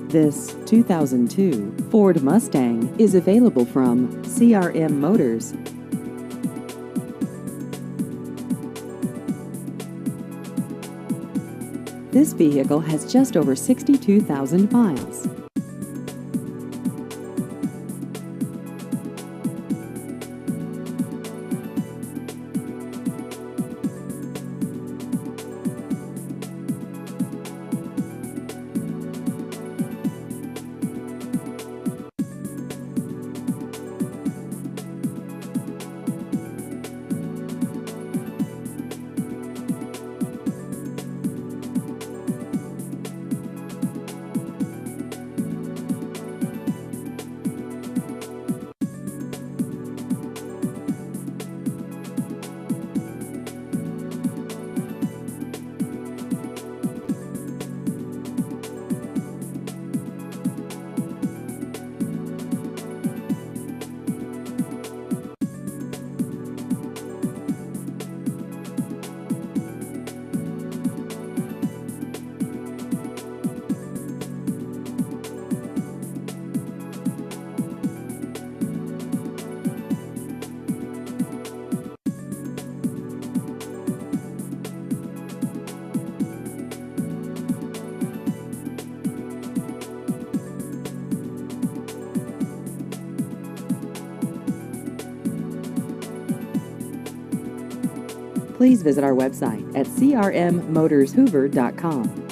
This 2002 Ford Mustang is available from CRM Motors. This vehicle has just over 62,000 miles. Please visit our website at crmmotorshoover.com.